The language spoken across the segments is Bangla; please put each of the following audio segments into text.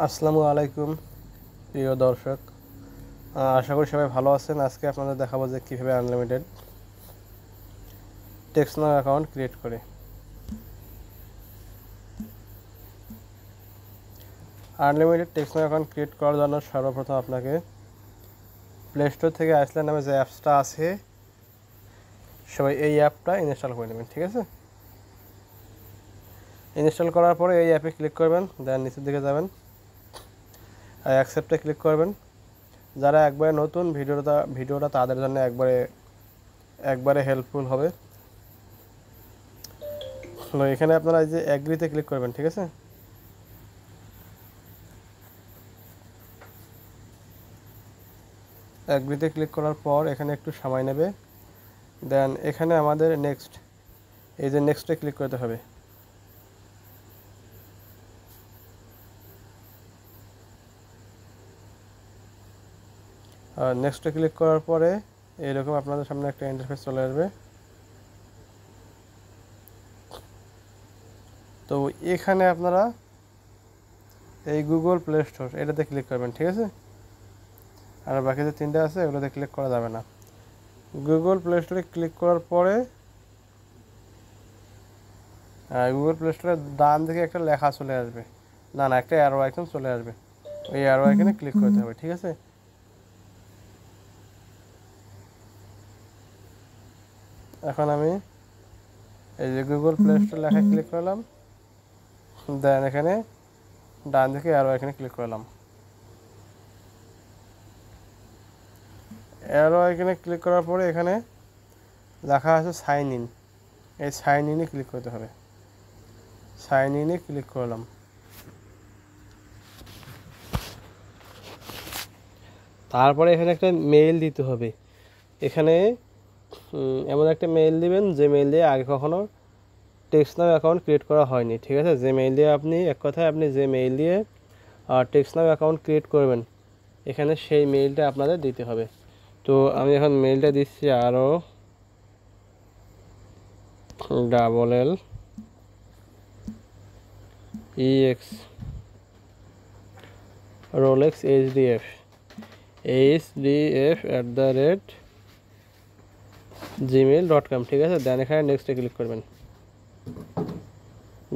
আসসালামু আলাইকুম প্রিয় দর্শক, আশা করি সবাই ভালো আছেন। আজকে আপনাদের দেখাবো যে কীভাবে আনলিমিটেড টেক্সটনাউ অ্যাকাউন্ট ক্রিয়েট করে। আনলিমিটেড টেক্সটনাউ অ্যাকাউন্ট ক্রিয়েট করার জন্য সর্বপ্রথম আপনাকে প্লে স্টোর থেকে আইসল্যান্ড নামে যে অ্যাপসটা আছে সবাই এই অ্যাপটা ইনস্টল করে নেবেন। ঠিক আছে, ইনস্টল করার পরে এই অ্যাপে ক্লিক করবেন, দেন নিচের দিকে যাবেন আর অ্যাকসেপ্টে ক্লিক করবেন। যারা একবারে নতুন ভিডিওটা তাদের জন্য একবারে হেল্পফুল হবে। এখানে আপনারা এই যে অ্যাগ্রিতে ক্লিক করবেন। ঠিক আছে, অ্যাগ্রিতে ক্লিক করার পর এখানে একটু সময় নেবে, দেন এখানে আমাদের নেক্সটে ক্লিক করতে হবে। আর নেক্সটে ক্লিক করার পরে এরকম আপনাদের সামনে একটা ইন্টারফেস চলে আসবে। তো এখানে আপনারা এই গুগল প্লে স্টোর এটাতে ক্লিক করবেন। ঠিক আছে, আর বাকি যে তিনটা আছে এগুলোতে ক্লিক করা যাবে না। গুগল প্লে স্টোরে ক্লিক করার পরে গুগল প্লে স্টোরে ডান দিকে একটা লেখা চলে আসবে, না একটা অ্যারো আইকন চলে আসবে, ওই অ্যারো আইকনে ক্লিক করতে হবে। ঠিক আছে, এখন আমি এই যে গুগল প্লে স্টোর লেখায় ক্লিক করলাম, দেন এখানে ডান দিকে অ্যারো আইকনে ক্লিক করলাম। অ্যারো আইকনে ক্লিক করার পরে এখানে লেখা আছে সাইন ইন, এই সাইন ইনে ক্লিক করতে হবে। সাইন ইনে ক্লিক করলাম। তারপরে এখানে একটা মেইল দিতে হবে। এখানে এমন একটা মেইল দিবেন যে মেইল দিয়ে আগে কখনো টেক্সটনাউ অ্যাকাউন্ট ক্রিয়েট করা হয়নি। ঠিক আছে, যে মেইল দিয়ে আপনি যে মেইল দিয়ে টেক্সটনাউ অ্যাকাউন্ট ক্রিয়েট করবেন এখানে সেই মেইলটা আপনাদের দিতে হবে। তো আমি এখন মেইলটা দিচ্ছি ROLLEX HDF@gmail.com। ঠিক আছে, দেন এখানে নেক্সটে ক্লিক করবেন।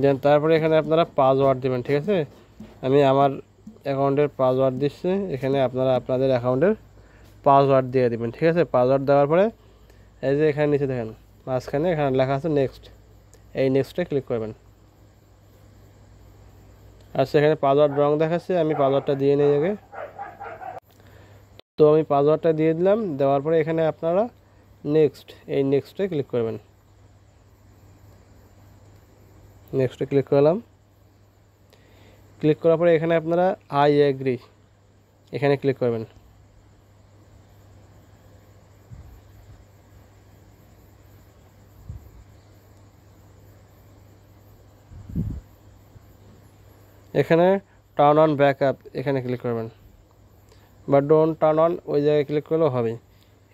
দেন তারপরে এখানে আপনারা পাসওয়ার্ড দেবেন। ঠিক আছে, আমি আমার অ্যাকাউন্টের পাসওয়ার্ড দিচ্ছি, এখানে আপনারা আপনাদের অ্যাকাউন্টের পাসওয়ার্ড দিয়ে দেবেন। ঠিক আছে, পাসওয়ার্ড দেওয়ার পরে এই যে এখানে নিচে দেখেন মাঝখানে এখানে লেখা আছে নেক্সট, এই নেক্সটে ক্লিক করবেন। আর সেখানে পাসওয়ার্ড রং দেখাচ্ছে, আমি পাসওয়ার্ডটা দিয়ে নিই আগে। তো আমি পাসওয়ার্ডটা দিয়ে দিলাম, দেওয়ার পরে এখানে আপনারা এই নেক্সটে ক্লিক করবেন। নেক্সটে ক্লিক করলাম। ক্লিক করার পরে এখানে আপনারা আই এগ্রি এখানে ক্লিক করবেন। এখানে টার্ন অন ব্যাকআপ এখানে ক্লিক করবেন, বা ডোন্ট টার্ন অন ওই জায়গায় ক্লিক করলেও হবে।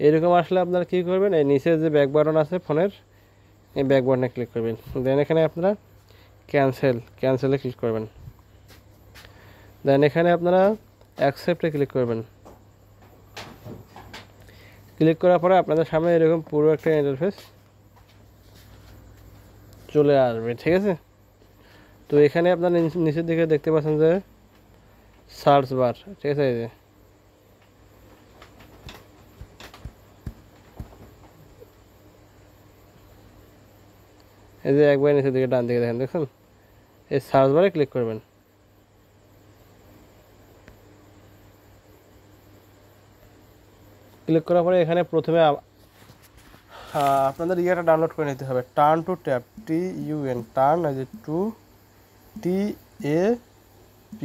এরকম আসলে আপনারা কী করবেন, এই নিচে যে ব্যাক বাটন আছে ফোনের, এই ব্যাক বাটনে ক্লিক করবেন। দেন এখানে আপনারা ক্যান্সেলে ক্লিক করবেন। দেন এখানে আপনারা অ্যাকসেপ্টে ক্লিক করবেন। ক্লিক করার পরে আপনাদের সামনে এরকম পুরো একটা ইন্টারফেস চলে আসবে। ঠিক আছে, তো এখানে আপনারা নিচের দিকে দেখতে পাচ্ছেন যে সার্চ বার। ঠিক আছে, এই যে একবার নিচের দিকে ডান দিকে দেখুন, এই সার্চ বারে ক্লিক করবেন। ক্লিক করার পরে এখানে প্রথমে আপনাদের ইয়েটা ডাউনলোড করে নিতে হবে, turn to tab, TUN, turn to TAP,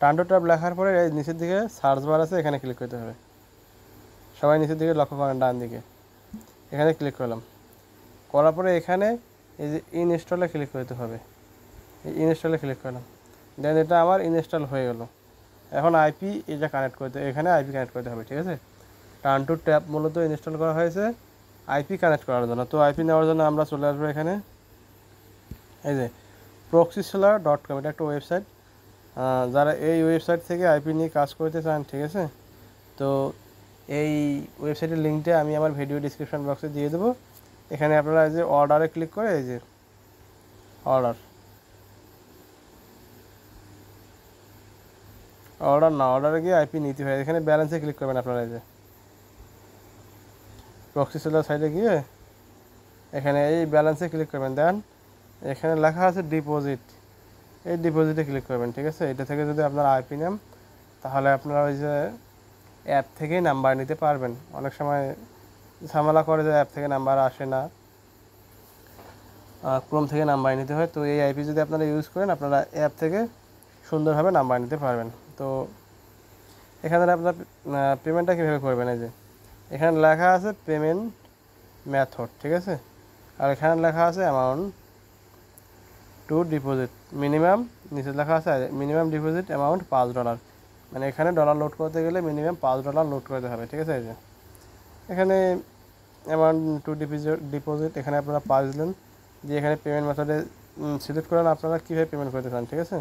turn to tab লেখার পরে এই নিচের দিকে সার্চ বার আছে, এখানে ক্লিক করতে হবে। সবাই নিচের দিকে লক্ষ্য করেন, ডান দিকে এখানে ক্লিক করলাম। করার পরে এখানে এই যে ইনস্টলে ক্লিক করতে হবে, এই ইনস্টলে ক্লিক করলাম। দেন এটা আমার ইনস্টল হয়ে গেল। এখন এটা কানেক্ট করতে, এখানে আইপি কানেক্ট করতে হবে। ঠিক আছে, টার্ন টু ট্যাব মূলত ইনস্টল করা হয়েছে আইপি কানেক্ট করার জন্য। তো আইপি নেওয়ার জন্য আমরা চলে আসবো এখানে, এই যে proxyseller.com, এটা একটা ওয়েবসাইট। যারা এই ওয়েবসাইট থেকে আইপি নিয়ে কাজ করতে চান, ঠিক আছে, তো এই ওয়েবসাইটের লিঙ্কটা আমি আমার ভিডিও ডিসক্রিপশন বক্সে দিয়ে দেবো। এখানে আপনারা এই যে অর্ডারে ক্লিক করে এই যে অর্ডারে গিয়ে আইপি নিতে হয়। এখানে ব্যালেন্সে ক্লিক করবেন আপনারা। এই যে প্রক্সি সেলার সাইডে গিয়ে এখানে এই ব্যালেন্সে ক্লিক করবেন। দেন এখানে লেখা আছে ডিপোজিট, এই ডিপোজিটে ক্লিক করবেন, ঠিক আছে। এটা থেকে যদি আপনারা আইপি নেন তাহলে আপনারা ওই যে অ্যাপ থেকেই নাম্বার নিতে পারবেন। অনেক সময় ঝামেলা করে যে অ্যাপ থেকে নাম্বার আসে না, ক্রোম থেকে নাম্বার নিতে হয়। তো এই আইপি যদি আপনারা ইউজ করেন আপনারা অ্যাপ থেকে সুন্দরভাবে নাম্বার নিতে পারবেন। তো এখানে আপনার পেমেন্টটা কীভাবে করবেন, এই যে এখানে লেখা আছে পেমেন্ট মেথড, ঠিক আছে, আর এখানে লেখা আছে অ্যামাউন্ট টু ডিপোজিট মিনিমাম, নিচে লেখা আছে মিনিমাম ডিপোজিট অ্যামাউন্ট $5, মানে এখানে ডলার লোড করতে গেলে মিনিমাম $5 লোড করতে হবে, ঠিক আছে। এই যে এখানে অ্যামাউন্ট টু ডিপোজিট এখানে আপনারা 5 দিলেন, দিয়ে এখানে পেমেন্ট মেথডে সিলেক্ট করেন আপনারা কীভাবে পেমেন্ট করতে চান, ঠিক আছে।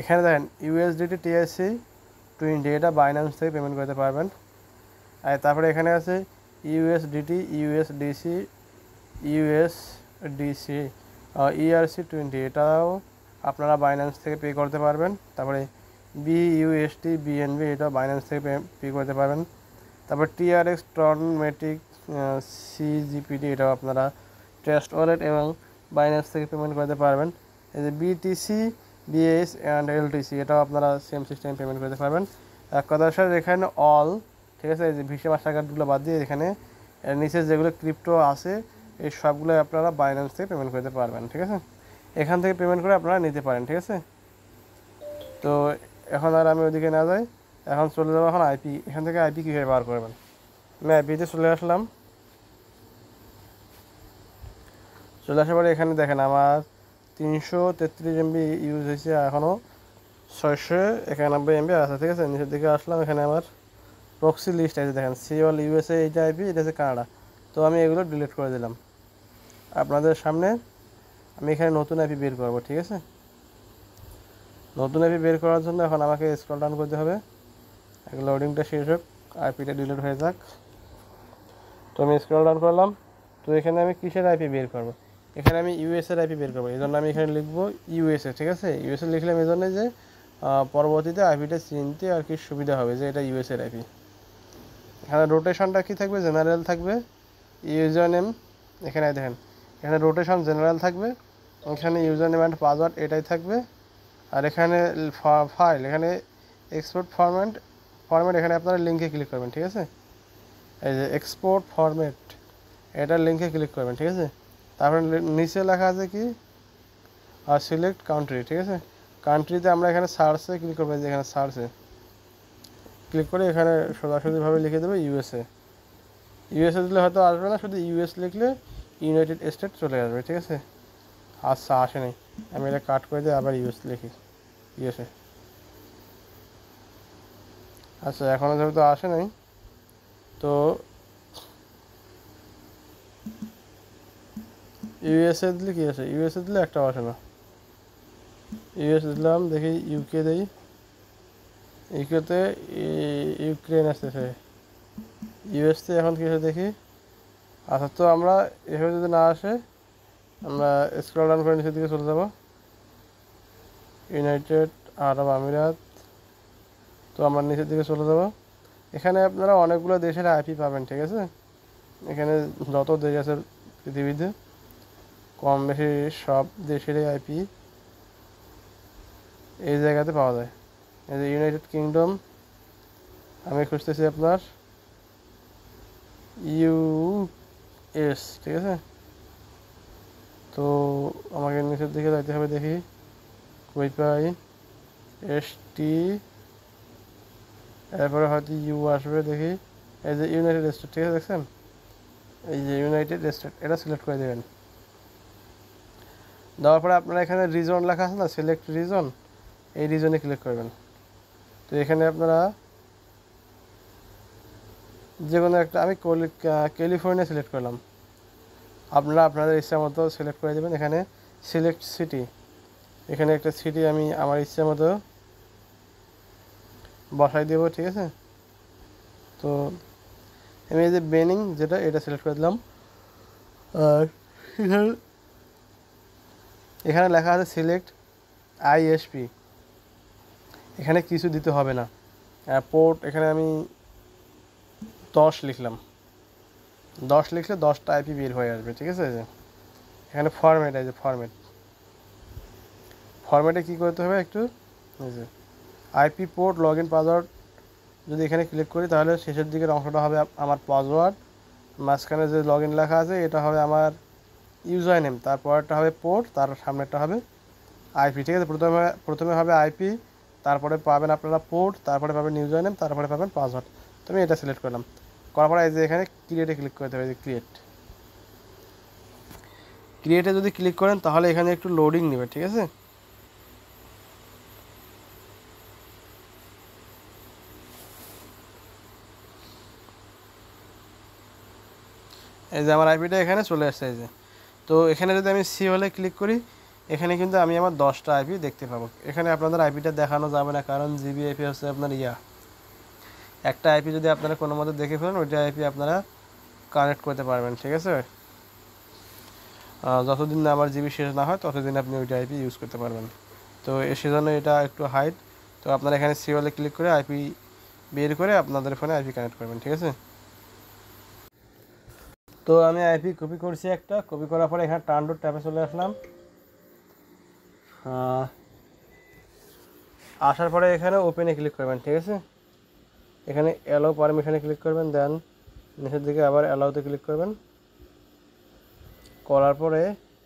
এখানে দেখেন USDT TRC 20, এটা বাইন্যান্স থেকে পেমেন্ট করতে পারবেন। আর তারপরে এখানে আছে USDT USDC ERC20, এটাও আপনারা বাইন্যান্স থেকে পে করতে পারবেন। তারপরে BUSD BNB, এটাও বাইন্যান্স থেকে পে করতে পারবেন। তারপর TRX ট্রন মেটিক CGPD, এটাও আপনারা ট্রাস্ট ওয়ালেট এবং বাইন্যান্স থেকে পেমেন্ট করতে পারবেন। এই যে BTC BAS অ্যান্ড LTC, এটাও আপনারা সেম সিস্টেমে পেমেন্ট করতে পারবেন। এক কথা স্যার এখানে অল, ঠিক আছে, এই যে ভিসা মাস্টার কার্ডগুলো বাদ দিয়ে এখানে নিচে যেগুলো ক্রিপ্টো আছে এই সবগুলো আপনারা বাইন্যান্স থেকে পেমেন্ট করতে পারবেন, ঠিক আছে। এখান থেকে পেমেন্ট করে আপনারা নিতে পারেন, ঠিক আছে। তো এখন আর আমি ওইদিকে না যাই, এখন চলে যাবো এখন আইপি। এখান থেকে আইপি কীভাবে বার করবেন, আমি আইপিতে চলে আসলাম। চলে আসার পরে এখানে দেখেন আমার 333 MB ইউজ হয়েছে, এখনও 691 MB আছে, ঠিক আছে। নিচের দিকে আসলাম, এখানে আমার প্রক্সি লিস্ট আছে, দেখেন সিওল USA, এইটা আইপি, এটা হচ্ছে কানাডা। তো আমি এগুলো ডিলিট করে দিলাম। আপনাদের সামনে আমি এখানে নতুন আইপি বের করব, ঠিক আছে। নতুন আইপি বের করার জন্য এখন আমাকে স্ক্রল ডাউন করতে হবে, লোডিংটা শেষ হোক, আইপিটা ডিলিট হয়ে যাক। তো আমি স্ক্রল ডাউন করলাম। তো এখানে আমি কিসের আইপি বের করব, এখানে আমি ইউএসএর আইপি বের করবো। এই জন্য আমি এখানে লিখবো USA, ঠিক আছে। USA লিখলাম এই জন্য যে পরবর্তীতে আইপিটা চিনতে আর কি সুবিধা হবে যে এটা ইউএসএর আইপি। এখানে রোটেশনটা কী থাকবে, জেনারেল থাকবে। ইউজার নেম এখানে দেখেন, এখানে রোটেশন জেনারেল থাকবে, এখানে ইউজার নেম অ্যান্ড পাসওয়ার্ড এটাই থাকবে। আর এখানে ফাইল, এখানে এক্সপোর্ট ফরম্যাট এখানে আপনারা লিঙ্কে ক্লিক করবেন, ঠিক আছে। এই যে এক্সপোর্ট ফরম্যাট, এটার লিঙ্কে ক্লিক করবেন, ঠিক আছে। তারপরে নিচে লেখা আছে কি সিলেক্ট কান্ট্রি, ঠিক আছে। কান্ট্রিতে আমরা এখানে সার্চে ক্লিক করবেন, যে এখানে সার্চে ক্লিক করে এখানে সোজাসুজিভাবে লিখে দেবে USA দিলে হয়তো আসবে না, শুধু US লিখলে ইউনাইটেড স্টেট চলে আসবে, ঠিক আছে। আচ্ছা আসে নাই, আমি এটা কাট করে দিয়ে আবার US লিখি USA। আচ্ছা এখনও যেহেতু আসে নাই, তো USA দিলে কী আছে, USA দিলে একটা আসে না। US দিলাম, দেখি UK দিই, ইউকেতে ইউক্রেন আসতেছে, ইউএসতে এখন কী আছে দেখি। আচ্ছা তো আমরা এভাবে যদি না আসে আমরা স্ক্রল ডাউন করে নিচের দিকে চলে যাব, ইউনাইটেড আরব আমিরাত। তো আমরা নিচের দিকে চলে যাব, এখানে আপনারা অনেকগুলো দেশের আইপি পাবেন, ঠিক আছে। এখানে যত দেশ আছে পৃথিবীতে কম বেশি সব দেশেরই আইপি এই জায়গাতে পাওয়া যায়। এই যে ইউনাইটেড কিংডম, আমি খুঁজতেছি আপনার US, ঠিক আছে। তো আমাকে নিচের দিকে যাইতে হবে, দেখি কই পাই ST, এরপরে হয়তো ইউ আসবে, দেখি এই যে ইউনাইটেড স্টেট, ঠিক আছে, দেখছেন এই যে ইউনাইটেড স্টেট, এটা সিলেক্ট করে দেবেন। দেওয়ার পরে আপনারা এখানে রিজন লেখা আছে না, সিলেক্ট রিজন, এই রিজনে ক্লিক করবেন। তো এখানে আপনারা যে কোনো একটা, আমি ক্যালিফোর্নিয়া সিলেক্ট করলাম। আপনারা আপনাদের ইচ্ছা মতো সিলেক্ট করে দেবেন। এখানে সিলেক্ট সিটি, এখানে একটা সিটি আমি আমার ইচ্ছা মতো বসাই দেবো, ঠিক আছে। তো আমি এই যে বেনিং যেটা এটা সিলেক্ট করে দিলাম। আর এখানে এখানে লেখা আছে সিলেক্ট আইএসপি, এখানে কিছু দিতে হবে না। পোর্ট এখানে আমি 10 লিখলাম, 10 লিখলে 10টা আইপি বের হয়ে আসবে, ঠিক আছে। যে এখানে ফরম্যাট, এই যে ফরম্যাটে কী করতে হবে একটু, এই যে IP port log in password যদি এখানে ক্লিক করি তাহলে শেষের দিকের অংশটা হবে আমার পাসওয়ার্ড, মাঝখানে যে লগ ইন লেখা আছে এটা হবে আমার ইউজার নেম, তারপরটা হবে পোর্ট, তার সামনেরটা হবে আইপি, ঠিক আছে। প্রথমে হবে আইপি, তারপরে পাবেন আপনারা পোর্ট, তারপরে পাবেন ইউজার নেম, তারপরে পাবেন পাসওয়ার্ড। তো আমি এটা সিলেক্ট করলাম, করার পরে এই যে এখানে ক্রিয়েটে ক্লিক করতে হবে, যে ক্রিয়েটে যদি ক্লিক করেন তাহলে এখানে একটু লোডিং নেবে, ঠিক আছে। এই যে আমার আইপিটা এখানে চলে আসছে, এই যে। তো এখানে যদি আমি সি হলে ক্লিক করি, এখানে কিন্তু আমি আমার 10টা আইপি দেখতে পাবো। এখানে আপনাদের আইপিটা দেখানো যাবে না, কারণ জিবি আইপি হচ্ছে আপনার একটা আইপি যদি আপনারা কোনো মতো দেখে ফেলেন ওইটা আইপি আপনারা কানেক্ট করতে পারবেন, ঠিক আছে। যতদিন না আমার জিবি শেষ না হয় ততদিন আপনি ওইটা আইপি ইউজ করতে পারবেন। তো সেজন্য এটা একটু হাইড। তো আপনারা এখানে সি হলে ক্লিক করে আইপি বের করে আপনাদের ফোনে আইপি কানেক্ট করবেন, ঠিক আছে। তো আমি আইপি কপি করছি, একটা কপি করার পরে এখানে টার্নডোর ট্যাবে চলে আসলাম। আসার পরে এখানে ওপেনে ক্লিক করবেন, ঠিক আছে। এখানে অ্যালাউ পারমিশনে ক্লিক করবেন, দেন নিচের দিকে আবার অ্যালাউতে ক্লিক করবেন। করার পরে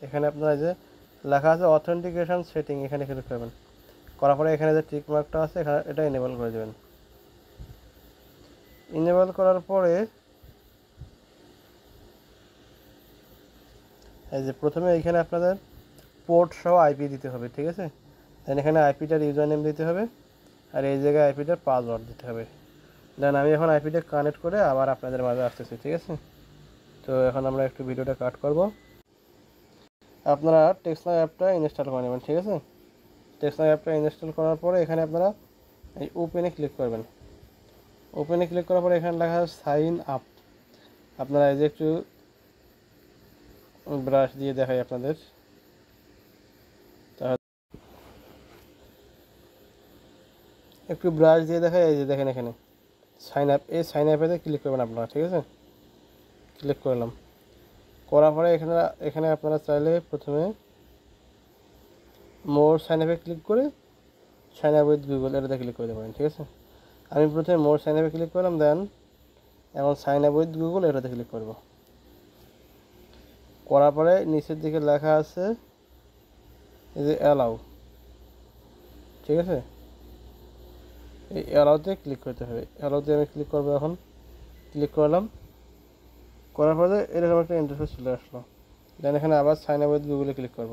এখানে আপনারা যে লেখা আছে অথেন্টিকেশন সেটিং, এখানে ক্লিক করবেন। করার পরে এখানে যে টিক মার্কটা আছে এখানে এটা এনেবল করে দেবেন। এনেবল করার পরে এই যে প্রথমে এইখানে আপনাদের পোর্ট সহ আইপি দিতে হবে, ঠিক আছে। দেন এখানে আইপিটার ইউজার নেম দিতে হবে, আর এই জায়গায় আইপিটার পাসওয়ার্ড দিতে হবে। দেন আমি এখন আইপিটা কানেক্ট করে আবার আপনাদের মাঝে আসতেছি, ঠিক আছে। তো এখন আমরা একটু ভিডিওটা কাট করব। আপনারা টেক্সটনাউ অ্যাপটা ইনস্টল করে নেবেন, ঠিক আছে। টেক্সটনাউ অ্যাপটা ইনস্টল করার পরে এখানে আপনারা এই ওপেনে ক্লিক করবেন। ওপেনে ক্লিক করার পরে এখানে লেখা আছে সাইন আপ। আপনারা এই যে একটু ব্রাশ দিয়ে দেখাই আপনাদের, একটু ব্রাশ দিয়ে দেখাই। এই যে দেখেন এখানে সাইন আপ, এই সাইন আপেতে ক্লিক করবেন আপনারা, ঠিক আছে। ক্লিক করলাম, করার পরে এখানে এখানে আপনারা চাইলে প্রথমে মোর সাইন আপে ক্লিক করে সাইন আপ উইথ গুগল এটাতে ক্লিক করতে পারেন, ঠিক আছে। আমি প্রথমে মোর সাইন আপে ক্লিক করলাম, দেন এখন সাইন আপ উইথ গুগল এটাতে ক্লিক করব। করার পরে নিচের দিকে লেখা আছে এই যে অ্যালাউ, ঠিক আছে। এই অ্যালাউতে ক্লিক করতে হবে, অ্যালাউতে আমি ক্লিক করবো। এখন ক্লিক করলাম, করার পরে এরকম একটা ইন্টারফেস চলে আসলো। দেন এখানে আবার সাইন আপ উইথ গুগলে ক্লিক করব।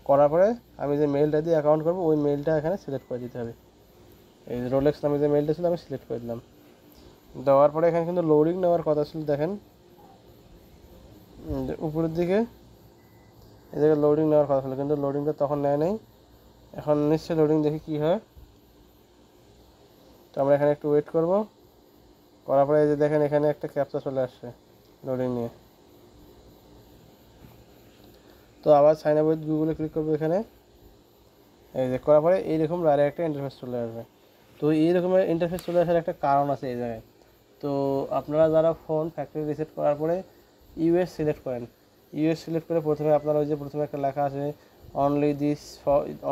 করার পরে আমি যে মেলটা দিয়ে অ্যাকাউন্ট করবো ওই মেলটা এখানে সিলেক্ট করে দিতে হবে। এই যে রোলেক্স নামে যে মেলটা ছিল আমি সিলেক্ট করে দিলাম। দেওয়ার পরে এখানে কিন্তু লোডিং নেওয়ার কথা ছিল, দেখেন উপরের দিকে এই জায়গায় লোডিং নেওয়ার কথা ছিল, কিন্তু লোডিংটা তখন নেয় নাই। এখন নিশ্চয়ই লোডিং দেখি কী হয়। তো আমরা এখানে একটু ওয়েট করব। করার পরে এই যে দেখেন এখানে একটা ক্যাপচা চলে আসছে লোডিং নিয়ে। তো আবার সাইন আপ উইথ গুগলে ক্লিক করবো এখানে। এই যে করার পরে এইরকম আরে একটা ইন্টারফেস চলে আসবে। তো এইরকম ইন্টারফেস চলে আসার একটা কারণ আছে এই জায়গায়। তো আপনারা যারা ফোন ফ্যাক্টরি রিসেট করার পরে ইউএস সিলেক্ট করেন, ইউএস সিলেক্ট করে প্রথমে আপনারা ওই যে প্রথমে একটা লেখা আছে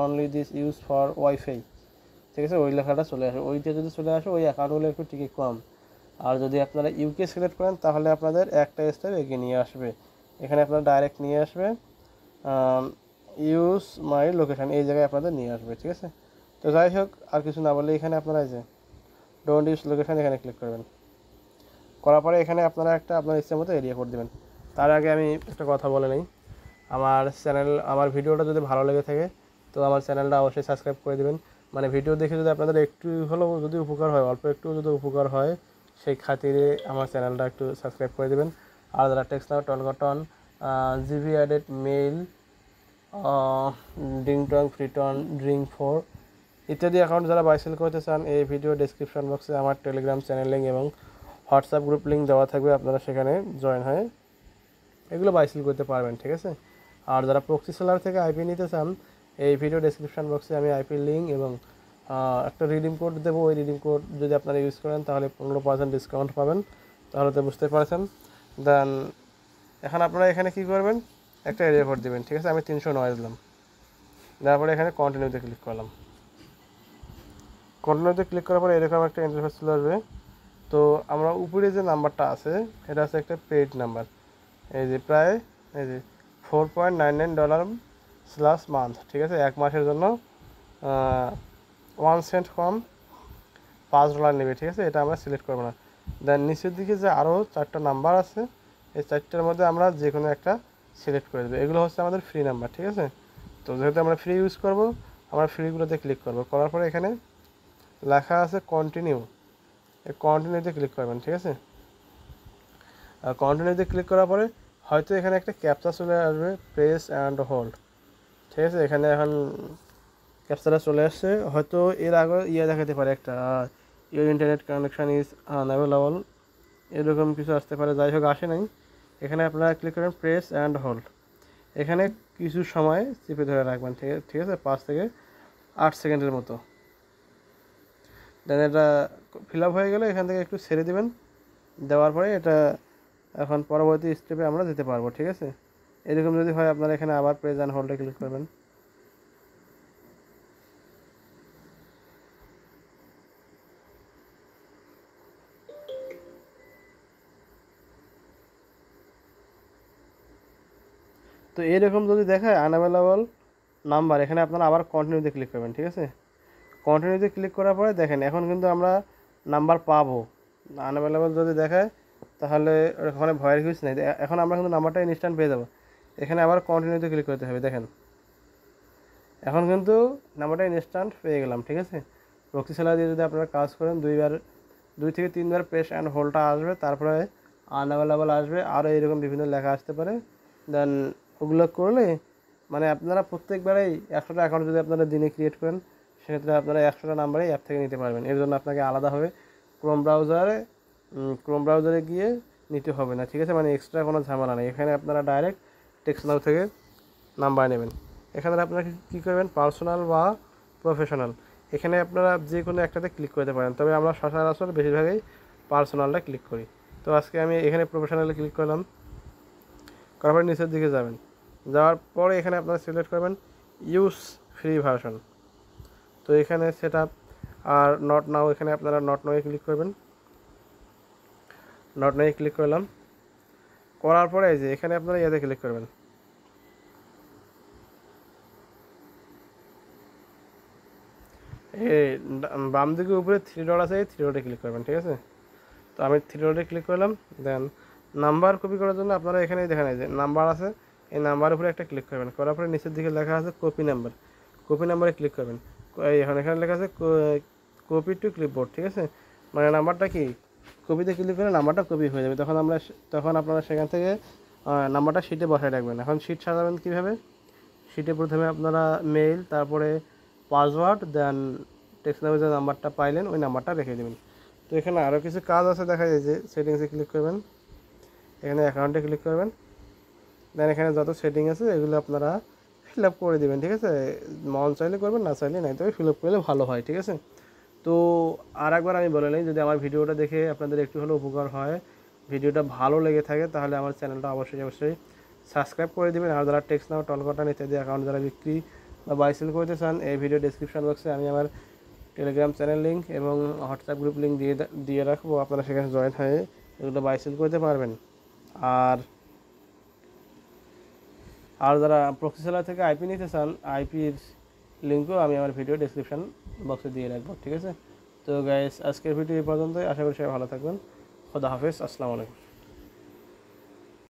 only this use for wifi, ঠিক আছে, ওই লেখাটা চলে আসে। ওইটা যদি চলে আসে ওই অ্যাকাউন্টগুলো একটু টিকিট কম। আর যদি আপনারা ইউকে সিলেক্ট করেন তাহলে আপনাদের একটা স্টেপ এগিয়ে নিয়ে আসবে। এখানে আপনারা ডাইরেক্ট নিয়ে আসবে ইউজ মাই লোকেশান, এই জায়গায় আপনাদের নিয়ে আসবে, ঠিক আছে। তো যাই হোক, আর কিছু না বললে এখানে আপনারা এই যে ডোন্ট ইউজ লোকেশান এখানে ক্লিক করবেন। করার পরে এখানে আপনারা একটা আপনার ইচ্ছা মতো এরিয়া কোড দেবেন। তার আগে আমি একটা কথা বলে নিই, আমার ভিডিওটা যদি ভালো লেগে থাকে তো আমার চ্যানেলটা অবশ্যই সাবস্ক্রাইব করে দেবেন। মানে ভিডিও দেখে যদি আপনাদের একটু হলেও যদি উপকার হয়, অল্প একটু যদি উপকার হয় সেই খাতিরে আমার চ্যানেলটা একটু সাবস্ক্রাইব করে দেবেন। আর যারা TextNow dot com GB added mail, Dingtone Freetone ড্রিঙ্ক ফোর ইত্যাদি অ্যাকাউন্ট যারা বাই সেল করতে চান, এই ভিডিও ডেসক্রিপশন বক্সে আমার টেলিগ্রাম চ্যানেল লিঙ্ক এবং হোয়াটসঅ্যাপ গ্রুপ লিঙ্ক দেওয়া থাকবে, আপনারা সেখানে জয়েন হয়ে এগুলো বাই সেল করতে পারবেন, ঠিক আছে। আর যারা প্রক্সি সেলার থেকে আইপি নিতে চান, এই ভিডিও ডেসক্রিপশন বক্সে আমি আইপি লিঙ্ক এবং একটা রিডিম কোড দেবো। ওই রিডিম কোড যদি আপনারা ইউজ করেন তাহলে 15% ডিসকাউন্ট পাবেন। তাহলে তো বুঝতে পারছেন। দেন এখন আপনারা এখানে কী করবেন, একটা এরিয়া কোড দেবেন, ঠিক আছে। আমি 309 দিলাম, তারপরে এখানে কন্টিনিউতে ক্লিক করলাম। কন্টিনিউতে ক্লিক করার পরে এরকম একটা ইন্টারফেস চলে আসবে। তো আমরা উপরে যে নাম্বারটা আছে এটা হচ্ছে একটা পেইড নাম্বার, এই যে প্রায় এই যে $4.99/month, ঠিক আছে। এক মাসের জন্য 1 সেন্ট কম $5 নেবে, ঠিক আছে। এটা আমরা সিলেক্ট করবো না। দেন নিচের দিকে যে আরও 4টা নাম্বার আছে, এই 4টার মধ্যে আমরা যে কোনো একটা সিলেক্ট করে দেবো। এগুলো হচ্ছে আমাদের ফ্রি নাম্বার, ঠিক আছে। তো যেহেতু আমরা ফ্রি ইউজ করব, আমরা ফ্রিগুলোতে ক্লিক করব। করার পরে এখানে লেখা আছে কন্টিনিউ, এই কন্টিনিউতে ক্লিক করবেন, ঠিক আছে। আর কন্টিনিউতে ক্লিক করার পরে হয়তো এখানে একটা ক্যাপচা চলে আসবে, প্রেস অ্যান্ড হোল্ড, ঠিক আছে। এখানে এখন ক্যাপচাটা চলে আসছে, হয়তো এর আগে দেখাতে পারে একটা your internet connection is unavailable, এরকম কিছু আসতে পারে। যাই হোক, আসে নাই। এখানে আপনারা ক্লিক করেন প্রেস অ্যান্ড হোল্ড, এখানে কিছু সময় চেপে ধরে রাখবেন, ঠিক আছে, 5 থেকে 8 সেকেন্ডের মতো। দেন এটা ফিল আপ হয়ে গেলে এখান থেকে একটু ছেড়ে দেবেন, দেওয়ার পরে এটা এখন পরবর্তী স্টেপে আমরা যেতে পারবো, ঠিক আছে। এরকম যদি হয় আপনারা এখানে আবার প্রেস অ্যান্ড হোল্ডে ক্লিক করবেন। তো এরকম যদি দেখায় আনঅ্যাভেলেবল নাম্বার, এখানে আপনারা আবার কন্টিনিউতে ক্লিক করবেন, ঠিক আছে। কন্টিনিউতে ক্লিক করার পরে দেখেন এখন কিন্তু আমরা নাম্বার পাবো। আনঅ্যাভেলেবল যদি দেখায় তাহলে ওখানে ভয়ের কিছু নেই, এখন আমরা কিন্তু নাম্বারটা ইনস্ট্যান্ট পেয়ে যাবো। এখানে আবার কন্টিনিউতে ক্লিক করতে হবে, দেখেন এখন কিন্তু নাম্বারটা ইনস্ট্যান্ট পেয়ে গেলাম, ঠিক আছে। প্রক্সি সেলার দিয়ে যদি আপনারা কাজ করেন 2 থেকে 3বার প্রেস অ্যান্ড হোল্ডটা আসবে, তারপরে আনঅ্যাভেলেবল আসবে, আরও এরকম বিভিন্ন লেখা আসতে পারে। দেন ওগুলো করলে মানে আপনারা প্রত্যেকবারেই 100টা অ্যাকাউন্ট যদি আপনারা দিনে ক্রিয়েট করেন, সেক্ষেত্রে আপনারা 100টা নাম্বারেই অ্যাপ থেকে নিতে পারবেন। এর জন্য আপনাকে আলাদাভাবে ক্রোম ব্রাউজারে গিয়ে নিতে হবে না, ঠিক আছে। মানে এক্সট্রা কোনো ঝামেলা নেই। এখানে আপনারা ডাইরেক্ট টেক্সট নাও থেকে নাম্বার নেবেন। এখানে আপনারা কী করবেন, পার্সোনাল বা প্রফেশনাল, এখানে আপনারা যে কোনো একটাতে ক্লিক করতে পারেন, তবে আমরা সচরাচর বেশিরভাগই পার্সোনালটা ক্লিক করি। তো আজকে আমি এখানে প্রফেশনালে ক্লিক করলাম, করার পরে নিচের দিকে যাবেন, যাওয়ার পরে এখানে আপনারা সিলেক্ট করবেন ইউজ ফ্রি ভার্সন। তো এখানে set up are not now, এখানে আপনারা নট নাও ক্লিক করবেন। নট নাও ক্লিক করলাম, করার পরে এই যে এখানে আপনারা ইয়াতে ক্লিক করবেন, এই বাম দিকে উপরে 3 ডট আছে, এই 3 ডটে ক্লিক করবেন, ঠিক আছে। তো আমি 3 ডটে ক্লিক করলাম। দেন নাম্বার কপি করার জন্য আপনারা এখানে দেখেন এই যে নাম্বার আছে, এই নাম্বারের উপরে একটা ক্লিক করবেন। করার পরে নিচের দিকে লেখা আছে কপি নাম্বার, কপি নাম্বারে ক্লিক করবেন। এখানে লেখা আছে কপি টু ক্লিপবোর্ড, ঠিক আছে। মানে নাম্বারটা কি কপিতে ক্লিক করে নাম্বারটা কপি হয়ে যাবে। তখন আপনারা সেখান থেকে নাম্বারটা শিটে বসায় রাখবেন। এখন শিট সাজাবেন কীভাবে, শিটে প্রথমে আপনারা মেইল, তারপরে পাসওয়ার্ড, দেন টেক্সট নামে যে নাম্বারটা পাইলেন ওই নাম্বারটা রেখে দেবেন। তো এখানে আরও কিছু কাজ আছে, দেখা যায় যে সেটিংসে ক্লিক করবেন, এখানে অ্যাকাউন্টে ক্লিক করবেন। দেন এখানে যত সেটিং আছে এগুলো আপনারা ফিল আপ করে দেবেন, ঠিক আছে। মন চাইলে করবেন, না চাইলে নাই, তবে ফিল আপ করলে ভালো হয়, ঠিক আছে। তো আর একবার আমি বলে নিই, যদি আমার ভিডিওটা দেখে আপনাদের একটু হলেও উপকার হয়, ভিডিওটা ভালো লেগে থাকে, তাহলে আমার চ্যানেলটা অবশ্যই সাবস্ক্রাইব করে দেবেন। আর যারা টেক্সট নাও, টল বাটন ইত্যাদি অ্যাকাউন্ট যারা বিক্রি বা বাই সেল করতে চান, এই ভিডিও ডেসক্রিপশন বক্সে আমি আমার টেলিগ্রাম চ্যানেল লিঙ্ক এবং হোয়াটসঅ্যাপ গ্রুপ লিঙ্ক দিয়ে রাখবো, আপনারা সেখানে জয়েন হয়ে এগুলো বাই সেল করতে পারবেন। আর যারা প্রক্সি সেলার থেকে আইপি নিতে চান, আইপির লিঙ্কও আমি আমার ভিডিও ডেসক্রিপশন বক্সে দিয়ে রাখবো, ঠিক আছে। তো গাইস, আজকের ভিডিও এই পর্যন্তই। আশা করি সবাই ভালো থাকবেন। খোদা হাফেজ, আসসালামু আলাইকুম।